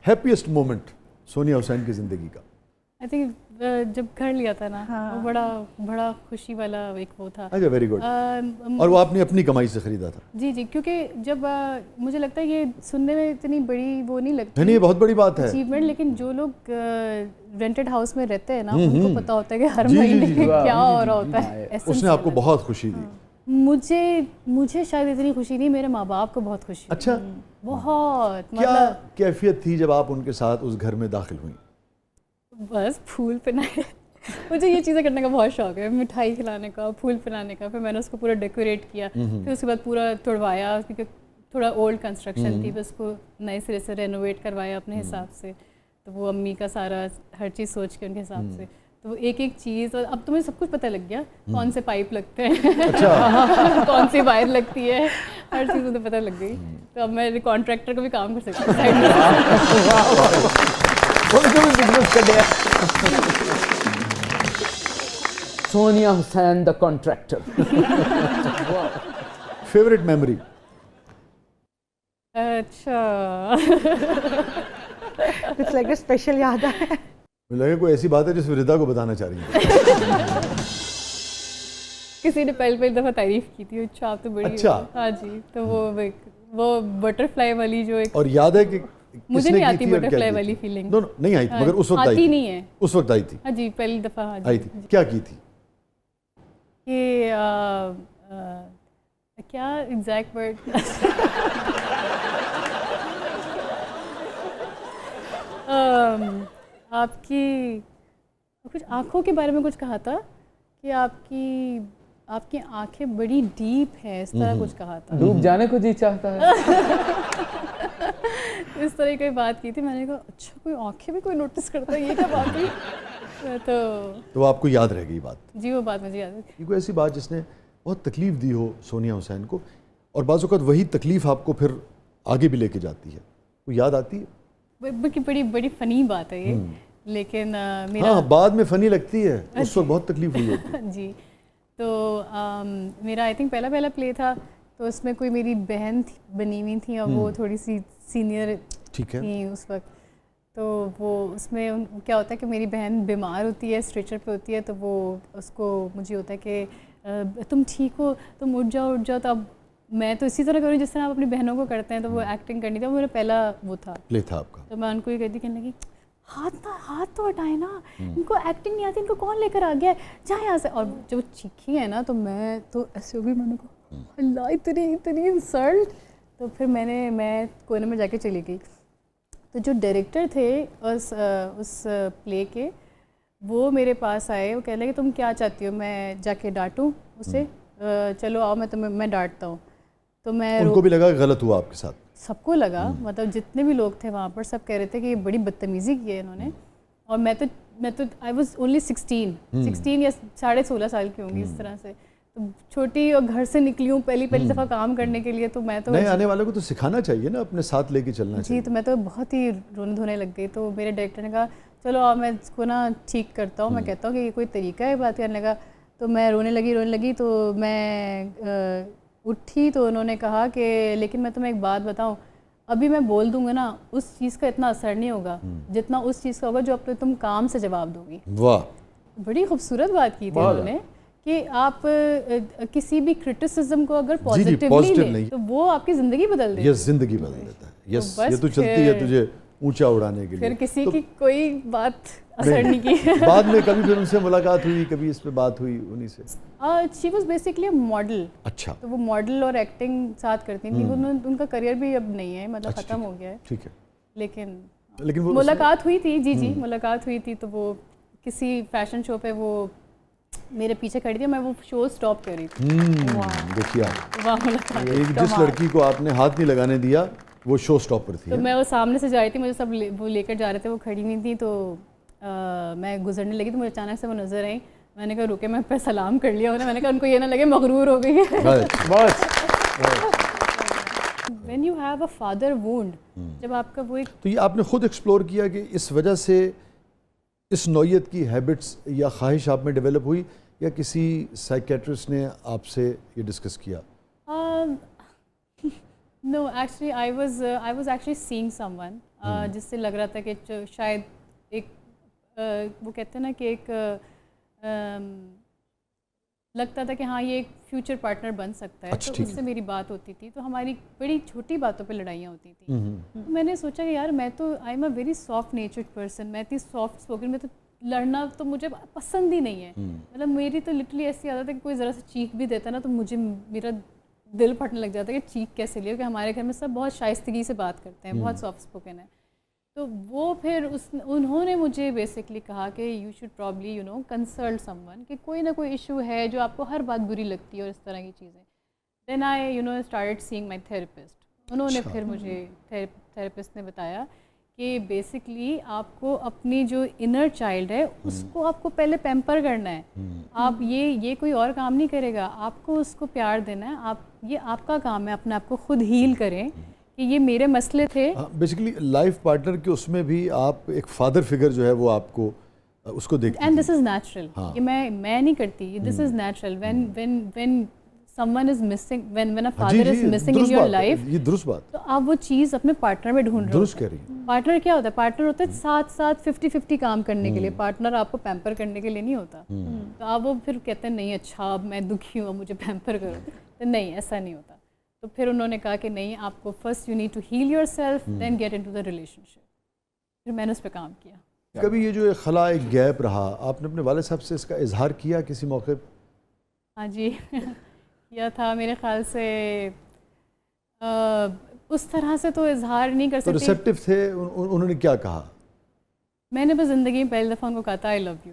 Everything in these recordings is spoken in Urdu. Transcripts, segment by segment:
ہیپیسٹ مومنٹ سونیا حسین کی زندگی کا؟ آئی تھنک جب گھر لیا تھا نا وہ بڑا خوشی والا ایک وہ تھا. اچھا ویری گڈ. اور وہ آپ نے اپنی کمائی سے خریدا تھا؟ جی جی, کیونکہ جب مجھے لگتا ہے یہ سننے میں اتنی بڑی وہ نہیں لگتی, نہیں یہ بہت بڑی بات ہے اچیومنٹ, لیکن جو لوگ رینٹڈ ہاؤس میں رہتے ہیں نا ان کو پتہ ہوتا ہے کہ ہر مہینے کیا ہو رہا ہوتا ہے. اس نے آپ کو بہت خوشی دی. مجھے شاید اتنی خوشی نہیں, میرے ماں باپ کو بہت خوشی. اچھا, بہت. کیا کیفیت تھی جب آپ ان کے ساتھ اس گھر میں داخل ہوئیں؟ بس پھول پہنائے. مجھے یہ چیزیں کرنے کا بہت شوق ہے, مٹھائی کھلانے کا, پھول پہنانے کا. پھر میں نے اس کو پورا ڈیکوریٹ کیا, پھر اس کے بعد پورا توڑوایا کیونکہ تھوڑا اولڈ کنسٹرکشن تھی, پھر اس کو نئے سرے سے رینوویٹ کروایا اپنے حساب سے. تو وہ امی کا سارا ہر چیز سوچ کے ان کے حساب سے, تو وہ ایک ایک چیز. اور اب تمہیں سب کچھ پتہ لگ گیا, کون سے پائپ لگتے ہیں, کون سی وائر لگتی ہے, ہر چیز مجھے پتہ لگ گئی. تو اب میں کانٹریکٹر کا بھی کام کر سکتی ہوں. سونیا حسین دا کانٹریکٹر. Favourite memory? اچھا, کچھ لگے اسپیشل یاد ہے؟ مجھے لگے کوئی ایسی بات ہے جس میں ردا کو بتانا چاہ رہی ہیں. کسی نے پہلی دفعہ تعریف کی تھی, اچھا آپ تو بڑی. اچھا ہاں جی, تو وہ بٹر فلائی والی جو ایک, اور یاد ہے کہ مجھے نہیں آتی بٹر فلائی والی فیلنگ. نہیں آئی تھی, مگر اس وقت آتی نہیں ہے. اس وقت آئی تھی. ہاں جی, پہلی دفعہ آئی تھی. کیا کی تھی؟ کہ کیا ایگزیکٹ ورڈ, آپ کی کچھ آنکھوں کے بارے میں کچھ کہا تھا کہ آپ کی آنکھیں بڑی ڈیپ ہیں, اس طرح کچھ کہا تھا. ڈوب جانے کو جی چاہتا ہے, اس طرح کی کوئی بات کی تھی. میں نے کہا اچھا کوئی آنکھیں بھی کوئی نوٹس کرتا ہے, یہ کیا بات ہوئی. تو آپ کو یاد رہ گئی بات؟ جی وہ بات مجھے یاد ہے. کوئی ایسی بات جس نے بہت تکلیف دی ہو سونیا حسین کو, اور بعض اوقات وہی تکلیف آپ کو پھر آگے بھی لے کے جاتی ہے, وہ یاد آتی ہے؟ بڑی فنی بات ہے یہ, لیکن ہاں بعد میں فنی لگتی ہے, اس وقت بہت تکلیف ہوئی ہوتی ہے. جی, تو میرا آئی تھنک پہلا پلے تھا, تو اس میں کوئی میری بہن بنی ہوئی تھی, اور وہ تھوڑی سی سینئر تھیں اس وقت. تو وہ اس میں کیا ہوتا ہے کہ میری بہن بیمار ہوتی ہے, اسٹریچر پہ ہوتی ہے, تو وہ اس کو مجھے ہوتا ہے کہ تم ٹھیک ہو, تم اٹھ جاؤ. تو اب میں تو اسی طرح کروں جس طرح آپ اپنی بہنوں کو کرتے ہیں, تو وہ ایکٹنگ کرنی تھی. وہ میرا پہلا وہ تھا, پلے تھا آپ کا. تو میں ان کو یہ کہتی, کہنے لگی ہاتھ تو ہٹائے نا, ان کو ایکٹنگ نہیں آتی, ان کو کون لے کر آ گیا ہے, جہاں یہاں سے. اور جب چیخی ہے نا, تو میں تو ایسے ہو گئی, میں نے کہا اللہ اتنی انسلٹ. تو پھر میں کونے میں جا کے چلی گئی. تو جو ڈائریکٹر تھے اس پلے کے, وہ میرے پاس آئے, وہ کہنے لگے تم کیا چاہتی ہو, میں جا کے ڈانٹوں اسے, چلو آؤ میں ڈانٹتا ہوں. تو میں ان کو بھی لگا غلط ہوا آپ کے ساتھ؟ سب کو لگا, مطلب جتنے بھی لوگ تھے وہاں پر سب کہہ رہے تھے کہ یہ بڑی بدتمیزی کی ہے انہوں نے. اور میں تو آئی واز اونلی 16 یا 16.5 سال کی ہوں گی اس طرح سے, تو چھوٹی, اور گھر سے نکلی ہوں پہلی دفعہ کام کرنے کے لیے. تو میں تو نئے آنے والوں کو تو سکھانا چاہیے نا, اپنے ساتھ لے کے چلنا چاہیے. جی, تو میں تو بہت ہی رونے دھونے لگ گئی. تو میرے ڈائریکٹر نے کہا چلو آؤ میں اس کو نا ٹھیک کرتا ہوں. میں کہتا ہوں کہ یہ کوئی طریقہ ہے بات کرنے کا. تو میں رونے لگی. تو میں اٹھی, تو انہوں نے کہا کہ لیکن میں تمہیں ایک بات بتاؤں, ابھی میں بول دوں گا نا, اس چیز کا اتنا اثر نہیں ہوگا جتنا اس چیز کا ہوگا جو اب تم کام سے جواب دو گی. واہ, بڑی خوبصورت بات کی تھی انہوں نے, کہ آپ کسی بھی کرٹیسزم کو اگر پازیٹیولی لیں تو وہ آپ کی زندگی بدل دے. یس, زندگی بدل دیتا ہے. یس, یہ تو چلتی ہے تجھے اونچا اڑانے کے لیے. پھر کسی کی کوئی بات اثر نہیں کی. بعد میں کبھی پھر ان سے ملاقات ہوئی, کبھی اس پہ بات ہوئی انہی سے؟ She was basically a model. اچھا, تو وہ ماڈل اور ایکٹنگ ساتھ کرتی تھیں. ان کا کریئر بھی اب نہیں ہے, مطلب ختم ہو گیا ہے. ٹھیک ہے, لیکن وہ ملاقات ہوئی تھی. جی ملاقات ہوئی تھی. تو وہ کسی فیشن شو پہ وہ میرے پیچھے کھڑی تھی, میں وہ شو اسٹاپ کر رہی تھی. دیکھیے آپ, جس لڑکی کو آپ نے ہاتھ نہیں لگانے دیا وہ شو اسٹاپ پر تھی. تو میں وہ سامنے سے جا رہی تھی, مجھے سب وہ لے کر جا رہے تھے, وہ کھڑی ہوئی تھی. تو میں گزرنے لگی تو مجھے اچانک سے وہ نظر آئی. میں نے کہا رکے, میں پہ سلام کر لیا. میں نے کہا ان کو یہ نہ لگے مغرور ہو گئی ہے. When you have a father Wundt, جب آپ کا وہ ایک, تو یہ آپ نے خود ایکسپلور کیا کہ اس وجہ سے اس نوعیت کی ہیبٹس یا خواہش آپ میں ڈیولپ ہوئی, یا کسی سائیکیٹرسٹ نے آپ سے یہ ڈسکس کیا؟ No, actually I was actually seeing someone جس سے لگ رہا تھا کہ شاید ایک وہ کہتے ہیں نا کہ ایک لگتا تھا کہ ہاں یہ ایک فیوچر پارٹنر بن سکتا ہے. تو اس سے میری بات ہوتی تھی, تو ہماری بڑی چھوٹی باتوں پہ لڑائیاں ہوتی تھیں. تو میں نے سوچا کہ یار میں تو I am a very soft natured person, میں اتنی سافٹ اسپوکن, میں تو لڑنا تو مجھے پسند ہی نہیں ہے. مطلب میری تو لٹرلی ایسی عادت ہے کہ کوئی ذرا سا چیخ بھی دیتا نا تو مجھے میرا دل پھٹنے لگ جاتا ہے کہ چیخ کیسے لیے, کہ ہمارے گھر میں سب بہت شائستگی سے بات کرتے ہیں, بہت سافٹ اسپوکن ہے. تو وہ پھر انہوں نے مجھے بیسکلی کہا کہ you should probably you know consult someone, کہ کوئی نہ کوئی ایشو ہے جو آپ کو ہر بات بری لگتی ہے اور اس طرح کی چیزیں. Then I you know started seeing my therapist. انہوں نے پھر مجھے تھیراپسٹ نے بتایا کہ بیسکلی آپ کو اپنی جو انر چائلڈ ہے اس کو آپ کو پہلے پیمپر کرنا ہے. آپ یہ کوئی اور کام نہیں کرے گا, آپ کو اس کو پیار دینا ہے. یہ آپ کا کام ہے, اپنے آپ کو خود ہیل کریں کہ یہ میرے مسئلے تھے. بیسیکلی لائف پارٹنر کے اس میں بھی آپ ایک فادر فگر جو ہے وہ آپ کو اس کو دیکھتے ہیں. اینڈ دس از نیچرل, یہ میں نہیں کرتی, this is natural. When someone is missing, when a father is missing in your life, یہ درست بات, تو آپ وہ چیز اپنے پارٹنر میں ڈھونڈ رہے ہو. درست کہہ رہی ہیں. پارٹنر کیا ہوتا ہے؟ پارٹنر ہوتا ہے ساتھ 50-50 کام کرنے کے لیے. پارٹنر آپ کو پیمپر کرنے کے لیے نہیں ہوتا. تو آپ وہ پھر کہتے ہیں نہیں اچھا اب میں دکھی ہوں, مجھے پیمپر کرو. تو نہیں, ایسا نہیں ہوتا. تو پھر انہوں نے کہا کہ نہیں, آپ کو first you need to heal yourself, then get into the relationship. پھر میں نے اس پہ کام کیا. کبھی یہ جو خلا ایک گیپ رہا, آپ نے اپنے والد صاحب سے اس کا اظہار کیا کسی موقع؟ ہاں جی کیا تھا. میرے خیال سے اس طرح سے تو اظہار نہیں کر سکتی. تو ریسیپٹیو تھے, انہوں نے کیا کہا؟ میں نے بس زندگی میں پہلی دفعہ ان کو کہا تھا آئی لو یو,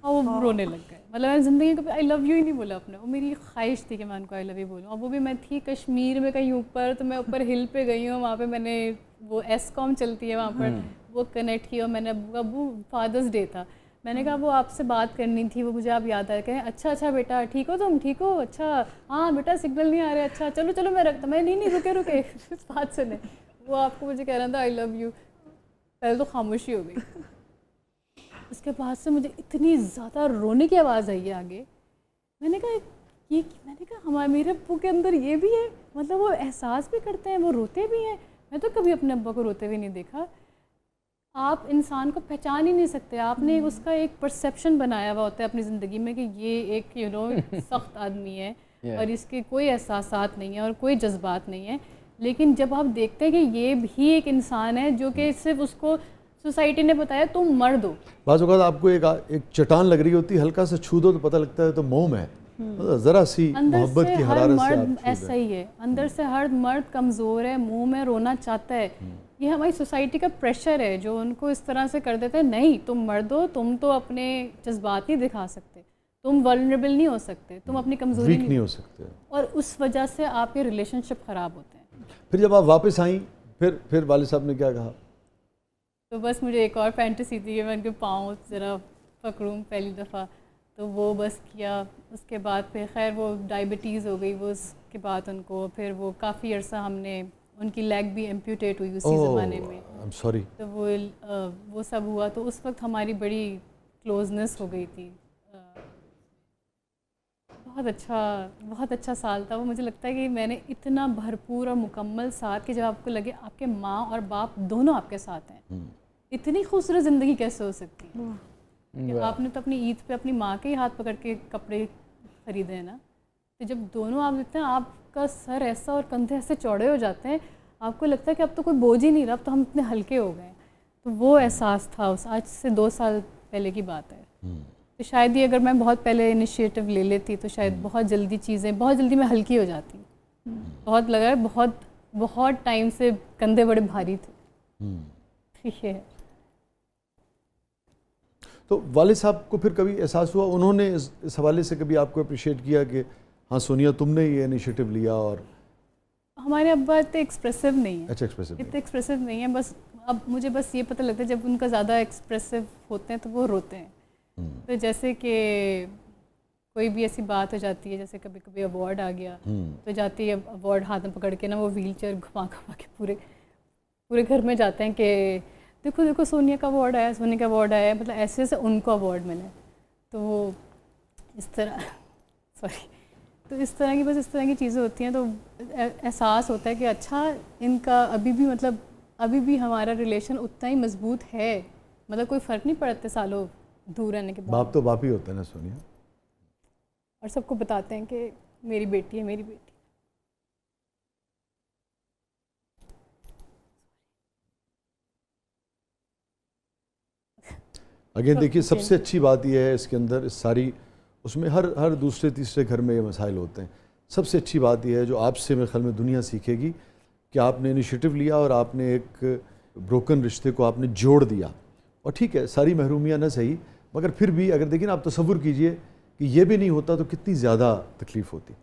اور وہ رونے لگ گئے. مطلب میں زندگی میں کبھی آئی لو یو ہی نہیں بولا اپنے. وہ میری خواہش تھی کہ میں ان کو آئی لو یو بولوں, اور وہ بھی میں تھی کشمیر میں کہیں اوپر, تو میں اوپر ہل پہ گئی ہوں, وہاں پہ میں نے وہ ایس کام چلتی ہے وہاں پر, وہ کنیکٹ کیا. اور میں نے ابو فادرس ڈے تھا, میں نے کہا وہ آپ سے بات کرنی تھی, وہ مجھے آپ یاد آئے. کہیں اچھا بیٹا ٹھیک ہو تم, ٹھیک ہو, اچھا ہاں بیٹا سگنل نہیں آ رہے, اچھا چلو میں رکھتا. میں نہیں رکے بات سنیں. وہ آپ کو مجھے کہہ رہا تھا آئی لو یو. پہلے تو خاموشی ہو گئی. اس کے بعد سے مجھے اتنی زیادہ رونے کی آواز آئی ہے آگے. میں نے کہا ہمارے میرے ابو کے اندر یہ بھی ہے, مطلب وہ احساس بھی کرتے ہیں, وہ روتے بھی ہیں. میں تو کبھی اپنے ابا کو روتے ہوئے نہیں دیکھا. آپ انسان کو پہچان ہی نہیں سکتے. آپ نے اس کا ایک پرسیپشن بنایا ہوا ہوتا ہے اپنی زندگی میں کہ یہ ایک یو نو سخت آدمی ہے اور اس کے کوئی احساسات نہیں ہیں اور کوئی جذبات نہیں ہیں. لیکن جب آپ دیکھتے ہیں کہ یہ بھی ایک انسان ہے جو کہ صرف اس کو سوسائٹی نے بتایا تم مرد ہو. بعض اوقات آپ کو ایک چٹان لگ رہی ہوتی ہے, ہلکا سا چھو دو تو پتہ لگتا ہے تو موم ہے, ذرا سی محبت کی حرارت سے آپ ایسا ہی ہے. اندر سے ہر مرد کمزور ہے, منہ میں رونا چاہتا ہے. یہ ہماری سوسائٹی کا پریشر ہے جو ان کو اس طرح سے کر دیتا ہے, نہیں تم مرد ہو, تم تو اپنے جذبات نہیں دکھا سکتے, تم ولنریبل نہیں ہو سکتے, تم اپنی کمزوری نہیں ہو سکتے, اور اس وجہ سے آپ کے ریلیشن شپ خراب ہوتے ہیں. پھر جب آپ واپس آئیں پھر والد صاحب نے کیا کہا؟ تو بس مجھے ایک اور فینٹیسی تھی کہ میں ان کے پاؤں ذرا پکڑوں پہلی دفعہ, تو وہ بس کیا. اس کے بعد پھر خیر وہ ڈائبٹیز ہو گئی, وہ اس کے بعد ان کو پھر وہ کافی عرصہ ہم نے, ان کی لیگ بھی ایمپیوٹیٹ ہوئی اسی زمانے میں. سوری. تو وہ سب ہوا, تو اس وقت ہماری بڑی کلوزنس ہو گئی تھی. بہت اچھا سال تھا وہ. مجھے لگتا ہے کہ میں نے اتنا بھرپور اور مکمل ساتھ کہ جب آپ کو لگے آپ کے ماں اور باپ دونوں آپ کے ساتھ ہیں, اتنی خوبصورت زندگی کیسے ہو سکتی ہے. آپ نے تو اپنی عید پہ اپنی ماں کے ہی ہاتھ پکڑ کے کپڑے خریدے ہیں نا, تو جب دونوں آپ دیکھتے ہیں آپ کا سر ایسا اور کندھے ایسے چوڑے ہو جاتے ہیں, آپ کو لگتا ہے کہ اب تو کوئی بوجھ ہی نہیں رہا, اب تو ہم اتنے ہلکے ہو گئے. تو وہ احساس تھا آج سے 2 سال پہلے کی بات ہے. تو شاید ہی اگر میں بہت پہلے انیشیٹو لے لیتی تو شاید بہت جلدی میں ہلکی ہو جاتی. بہت لگا ہے بہت ٹائم سے کندھے بڑے بھاری تھے. ٹھیک ہے. تو والد صاحب کو پھر کبھی احساس ہوا, انہوں نے اس حوالے سے کبھی آپ کو اپریشیٹ کیا کہ ہاں سونیا تم نے یہ انیشیٹو لیا؟ اور ہمارے ابا اتنے ایکسپریسو نہیں ہیں. اچھا, اتنے ایکسپریسو نہیں ہیں. بس اب مجھے بس یہ پتہ لگتا ہے جب ان کا زیادہ ایکسپریسو ہوتے ہیں تو وہ روتے ہیں. تو جیسے کہ کوئی بھی ایسی بات ہو جاتی ہے, جیسے کبھی کبھی ایوارڈ آ گیا تو جاتی ہے ایوارڈ ہاتھ میں پکڑ کے نا, وہ ویل چیئر گھما کے پورے گھر میں جاتے ہیں کہ دیکھو سونیا کا ایوارڈ آیا, سونیا کا ایوارڈ آیا. مطلب ایسے ان کو ایوارڈ ملا. تو وہ اس طرح تو اس طرح کی بس اس طرح کی چیزیں ہوتی ہیں تو احساس ہوتا ہے کہ اچھا ان کا ابھی بھی مطلب ابھی بھی ہمارا ریلیشن اتنا ہی مضبوط ہے, مطلب کوئی فرق نہیں پڑتے سالوں دور رہنے کے بعد. باپ تو باپ ہی ہوتا ہے نا سونیا. اور سب کو بتاتے ہیں کہ میری بیٹی ہے میری بیٹی. اگین دیکھیے سب سے اچھی بات یہ ہے اس کے اندر اس ساری اس میں ہر دوسرے تیسرے گھر میں یہ مسائل ہوتے ہیں. سب سے اچھی بات یہ ہے جو آپ سے میرے خیال میں دنیا سیکھے گی کہ آپ نے انیشیٹو لیا اور آپ نے ایک بروکن رشتے کو آپ نے جوڑ دیا. اور ٹھیک ہے ساری محرومیاں نہ صحیح, مگر پھر بھی اگر دیکھیں نا آپ تصور کیجئے کہ یہ بھی نہیں ہوتا تو کتنی زیادہ تکلیف ہوتی.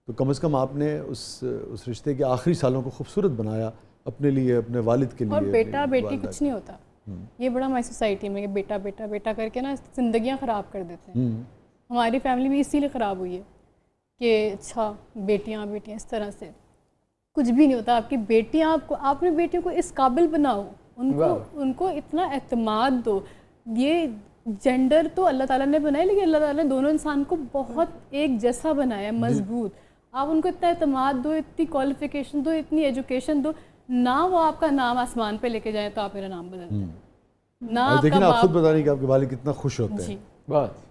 تو کم از کم آپ نے اس رشتے کے آخری سالوں کو خوبصورت بنایا اپنے لیے, اپنے والد کے لیے. اور بیٹا بیٹی کچھ نہیں ہوتا, یہ بڑا ہماری سوسائٹی میں کہ بیٹا بیٹا بیٹا کر کے نا زندگیاں خراب کر دیتے ہیں. ہماری فیملی بھی اسی لیے خراب ہوئی ہے کہ اچھا بیٹیاں بیٹیاں اس طرح سے کچھ بھی نہیں ہوتا. آپ کی بیٹیاں آپ نے بیٹیوں کو اس قابل بناؤ, ان کو اتنا اعتماد دو. یہ جینڈر تو اللہ تعالیٰ نے بنایا لیکن اللہ تعالیٰ نے دونوں انسان کو بہت ایک جیسا بنایا مضبوط. آپ ان کو اتنا اعتماد دو, اتنی کوالیفیکیشن دو, اتنی ایجوکیشن دو, نہ وہ آپ کا نام آسمان پہ لے کے جائیں تو آپ میرا نام بدل دیں. نہ دیکھیں آپ خود بتا رہی کہ آپ کے والد کتنا خوش ہوتے ہیں. بس